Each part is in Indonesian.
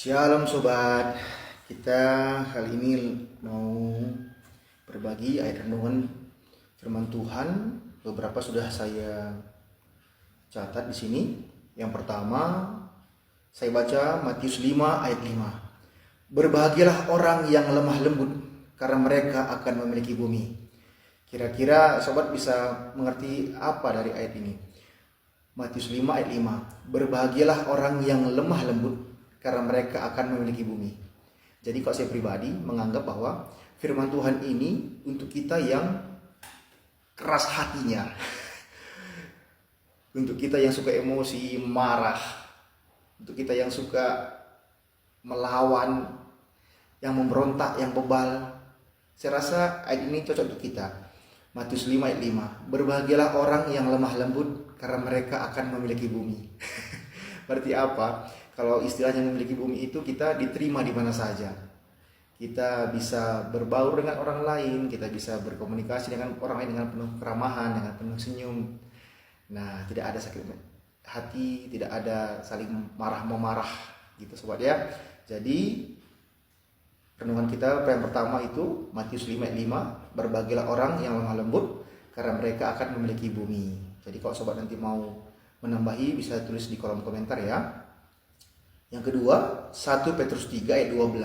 Shalom sobat, kita kali ini mau berbagi ayat renungan firman Tuhan. Beberapa sudah saya catat di sini. Yang pertama, saya baca Matius 5 ayat 5. Berbahagialah orang yang lemah lembut, karena mereka akan memiliki bumi. Kira-kira sobat bisa mengerti apa dari ayat ini? Matius 5 ayat 5. Berbahagialah orang yang lemah lembut, karena mereka akan memiliki bumi. Jadi kalau saya pribadi menganggap bahwa firman Tuhan ini untuk kita yang keras hatinya. Untuk kita yang suka emosi, marah. Untuk kita yang suka melawan, yang memberontak, yang bebal. Saya rasa ayat ini cocok untuk kita. Matius 5 ayat 5. Berbahagialah orang yang lemah lembut, karena mereka akan memiliki bumi. Berarti apa? Kalau istilahnya memiliki bumi itu kita diterima di mana saja. Kita bisa berbaur dengan orang lain, kita bisa berkomunikasi dengan orang lain dengan penuh keramahan, dengan penuh senyum. Nah, tidak ada sakit hati, tidak ada saling marah-memarah gitu sobat ya. Jadi renungan kita yang pertama itu Matius 5 ayat 5, berbahagialah orang yang lemah lembut, karena mereka akan memiliki bumi. Jadi kalau sobat nanti mau menambahi bisa tulis di kolom komentar ya. Yang kedua, 1 Petrus 3 ayat 12.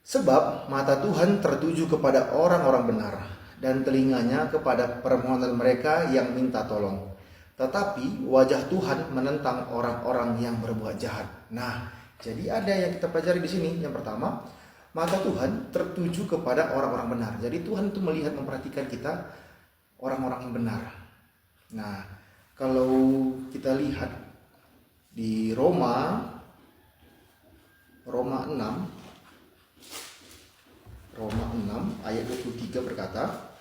Sebab mata Tuhan tertuju kepada orang-orang benar, dan telinganya kepada permohonan mereka yang minta tolong. Tetapi wajah Tuhan menentang orang-orang yang berbuat jahat. Nah, jadi ada yang kita pelajari di sini. Yang pertama, mata Tuhan tertuju kepada orang-orang benar. Jadi Tuhan itu melihat, memperhatikan kita orang-orang yang benar. Nah, kalau kita lihat di Roma 6 ayat 23 berkata,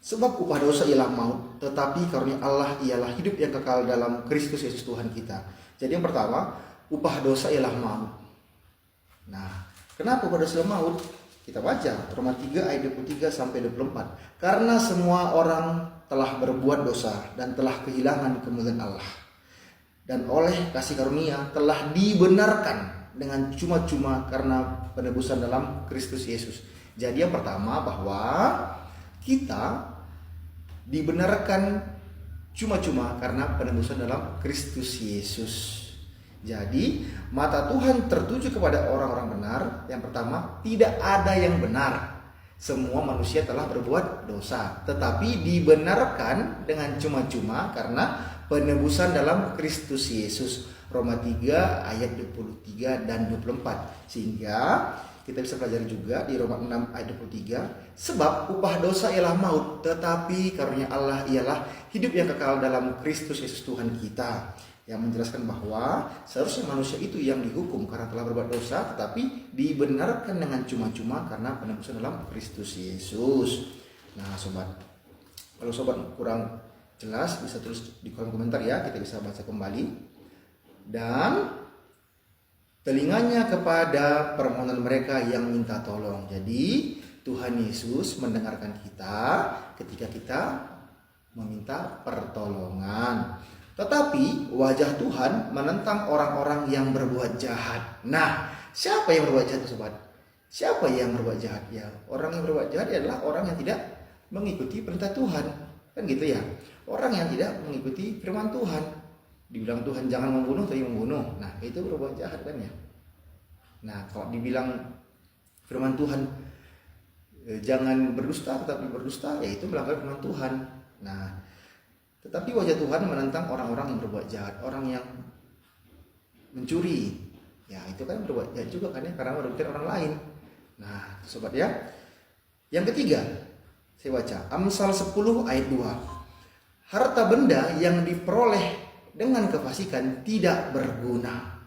sebab upah dosa ialah maut, tetapi karunia Allah ialah hidup yang kekal dalam Kristus Yesus Tuhan kita. Jadi yang pertama, upah dosa ialah maut. Nah, kenapa upah dosa ialah maut? Kita baca Roma 3 ayat 23 sampai 24. Karena semua orang telah berbuat dosa dan telah kehilangan kemuliaan Allah, dan oleh kasih karunia telah dibenarkan dengan cuma-cuma karena penebusan dalam Kristus Yesus. Jadi yang pertama bahwa kita dibenarkan cuma-cuma karena penebusan dalam Kristus Yesus. Jadi mata Tuhan tertuju kepada orang-orang benar. Yang pertama, tidak ada yang benar. Semua manusia telah berbuat dosa, tetapi dibenarkan dengan cuma-cuma karena penebusan dalam Kristus Yesus. Roma 3 ayat 23 dan 24. Sehingga kita bisa pelajari juga di Roma 6 ayat 23. Sebab upah dosa ialah maut, tetapi karunia Allah ialah hidup yang kekal dalam Kristus Yesus Tuhan kita. Yang menjelaskan bahwa seharusnya manusia itu yang dihukum karena telah berbuat dosa, tetapi dibenarkan dengan cuma-cuma karena penebusan dalam Kristus Yesus. Nah sobat, kalau sobat kurang jelas bisa tulis di kolom komentar ya, kita bisa baca kembali. Dan telinganya kepada permohonan mereka yang minta tolong. Jadi Tuhan Yesus mendengarkan kita ketika kita meminta pertolongan. Tetapi wajah Tuhan menentang orang-orang yang berbuat jahat. Nah, siapa yang berbuat jahat sobat? Siapa yang berbuat jahat? Ya, orang yang berbuat jahat adalah orang yang tidak mengikuti perintah Tuhan. Kan gitu ya. Orang yang tidak mengikuti firman Tuhan. Dibilang Tuhan jangan membunuh, tapi membunuh. Nah, itu berbuat jahat kan ya. Nah, kalau dibilang firman Tuhan jangan berdusta tetapi berdusta, ya itu melanggar firman Tuhan. Nah, tetapi wajah Tuhan menentang orang-orang yang berbuat jahat, orang yang mencuri. Ya, itu kan berbuat jahat juga kan ya, karena merugikan orang lain. Nah, sobat ya. Yang ketiga, saya baca Amsal 10 ayat 2. Harta benda yang diperoleh dengan kefasikan tidak berguna,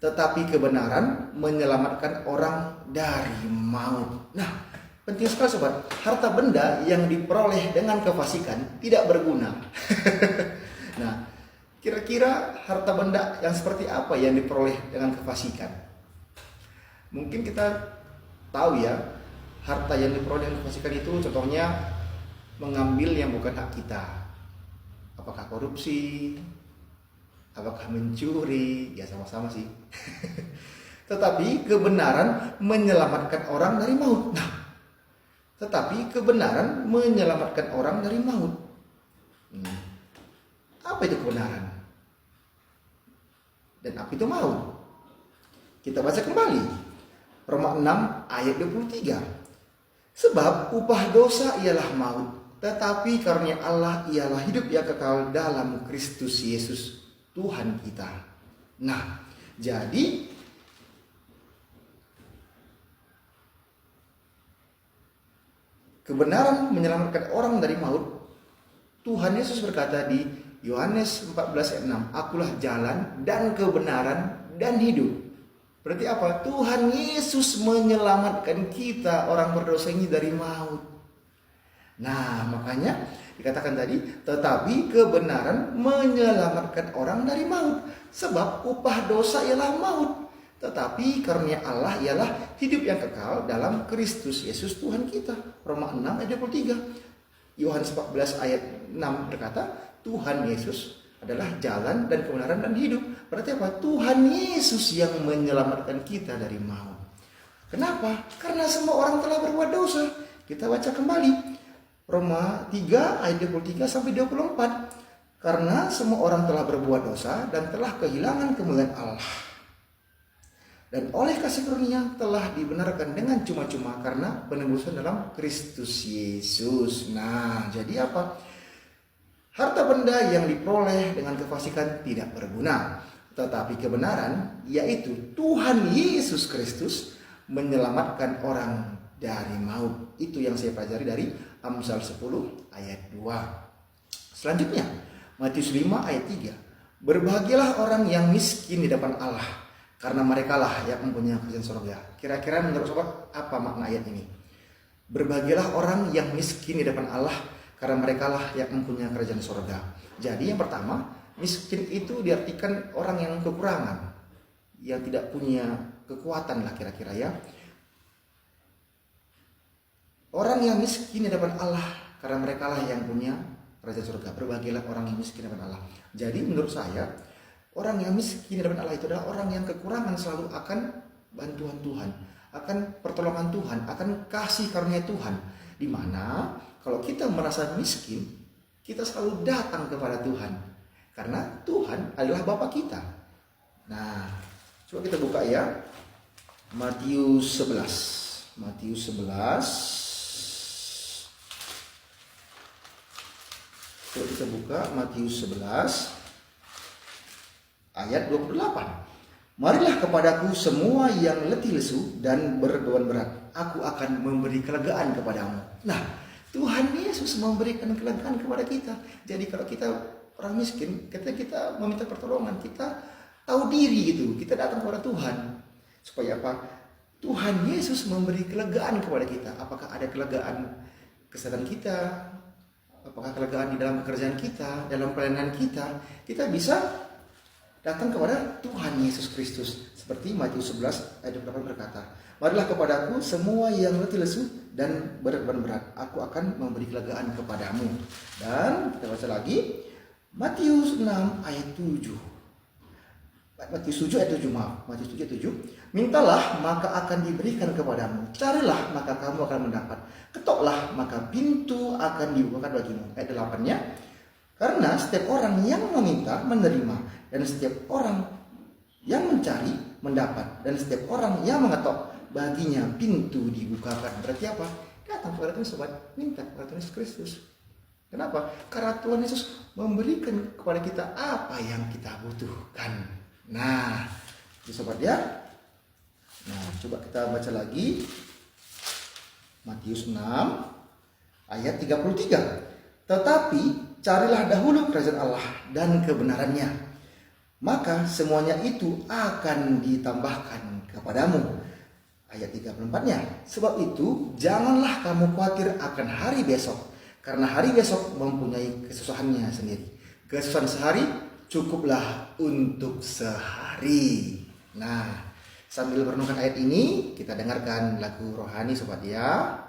tetapi kebenaran menyelamatkan orang dari maut. Nah, penting sekali sobat, harta benda yang diperoleh dengan kefasikan tidak berguna. Nah, kira-kira harta benda yang seperti apa yang diperoleh dengan kefasikan? Mungkin kita tahu ya, harta yang diperoleh dengan kefasikan itu contohnya mengambil yang bukan hak kita. Apakah korupsi? Apakah mencuri? Ya sama-sama sih. Tetapi kebenaran menyelamatkan orang dari maut. Nah, tetapi kebenaran menyelamatkan orang dari maut. Apa itu kebenaran? Dan apa itu maut? Kita baca kembali. Roma 6 ayat 23. Sebab upah dosa ialah maut, tetapi karunia Allah ialah hidup yang kekal dalam Kristus Yesus Tuhan kita. Nah, jadi kebenaran menyelamatkan orang dari maut. Tuhan Yesus berkata di Yohanes 14 ayat 6, akulah jalan dan kebenaran dan hidup. Berarti apa? Tuhan Yesus menyelamatkan kita orang berdosa ini dari maut. Nah, makanya dikatakan tadi, tetapi kebenaran menyelamatkan orang dari maut. Sebab upah dosa ialah maut, tetapi karunia Allah ialah hidup yang kekal dalam Kristus Yesus Tuhan kita. Roma 6 ayat 23. Yohanes 14 ayat 6 berkata, Tuhan Yesus adalah jalan dan kebenaran dan hidup. Berarti apa? Tuhan Yesus yang menyelamatkan kita dari maut. Kenapa? Karena semua orang telah berbuat dosa. Kita baca kembali Roma 3 ayat 23 sampai 24. Karena semua orang telah berbuat dosa dan telah kehilangan kemuliaan Allah. Dan oleh kasih karunia telah dibenarkan dengan cuma-cuma karena penebusan dalam Kristus Yesus. Nah, jadi apa? Harta benda yang diperoleh dengan kefasikan tidak berguna, tetapi kebenaran, yaitu Tuhan Yesus Kristus, menyelamatkan orang dari maut. Itu yang saya pelajari dari Amsal 10 ayat 2. Selanjutnya, Matius 5 ayat 3. Berbahagialah orang yang miskin di depan Allah, karena merekalah yang mempunyai kerajaan surga. Kira-kira menurut sobat apa makna ayat ini? Berbahagialah orang yang miskin di depan Allah, karena merekalah yang mempunyai kerajaan surga. Jadi yang pertama, miskin itu diartikan orang yang kekurangan, yang tidak punya kekuatan lah kira-kira ya. Orang yang miskin di depan Allah, karena merekalah yang punya kerajaan surga. Berbahagialah orang yang miskin di depan Allah. Jadi menurut saya, orang yang miskin di depan Allah itu adalah orang yang kekurangan selalu akan bantuan Tuhan, akan pertolongan Tuhan, akan kasih karunia Tuhan. Di mana kalau kita merasa miskin, kita selalu datang kepada Tuhan. Karena Tuhan adalah Bapa kita. Nah, coba kita buka ya. Matius 11. Matius 11. Coba kita buka Matius 11 ayat 28. Marilah kepadaku semua yang letih lesu dan berbeban berat, aku akan memberi kelegaan kepadamu. Nah, Tuhan Yesus memberikan kelegaan kepada kita. Jadi kalau kita orang miskin, kita meminta pertolongan, kita tahu diri gitu, kita datang kepada Tuhan. Supaya apa? Tuhan Yesus memberi kelegaan kepada kita. Apakah ada kelegaan kesehatan kita? Apakah kelegaan di dalam pekerjaan kita, dalam pelayanan kita? Kita bisa datang kepada Tuhan Yesus Kristus. Seperti Matius 11 ayat 28 berkata, marilah kepadaku semua yang letih lesu dan berbeban berat, aku akan memberi kelegaan kepadamu. Dan kita baca lagi Matius 6 ayat 7. Matius 7 ayat 7, maaf. Matius 7 ayat 7. Mintalah maka akan diberikan kepadamu. Carilah maka kamu akan mendapat. Ketoklah maka pintu akan dibukakan bagimu. Ayat 8-nya. Karena setiap orang yang meminta menerima, dan setiap orang yang mencari mendapat, dan setiap orang yang mengetok baginya pintu dibukakan. Berarti apa? Datang kepada Tuhan sobat, minta kepada Tuhan Yesus Kristus. Kenapa? Karena Tuhan Yesus memberikan kepada kita apa yang kita butuhkan. Nah, itu sobat ya. Nah, coba kita baca lagi Matius 6 ayat 33. Tetapi carilah dahulu kerajaan Allah dan kebenarannya, maka semuanya itu akan ditambahkan kepadamu. Ayat 34-nya, sebab itu janganlah kamu khawatir akan hari besok, karena hari besok mempunyai kesusahannya sendiri. Kesusahan sehari cukuplah untuk sehari. Nah, sambil merenungkan ayat ini, kita dengarkan lagu rohani sobat ya.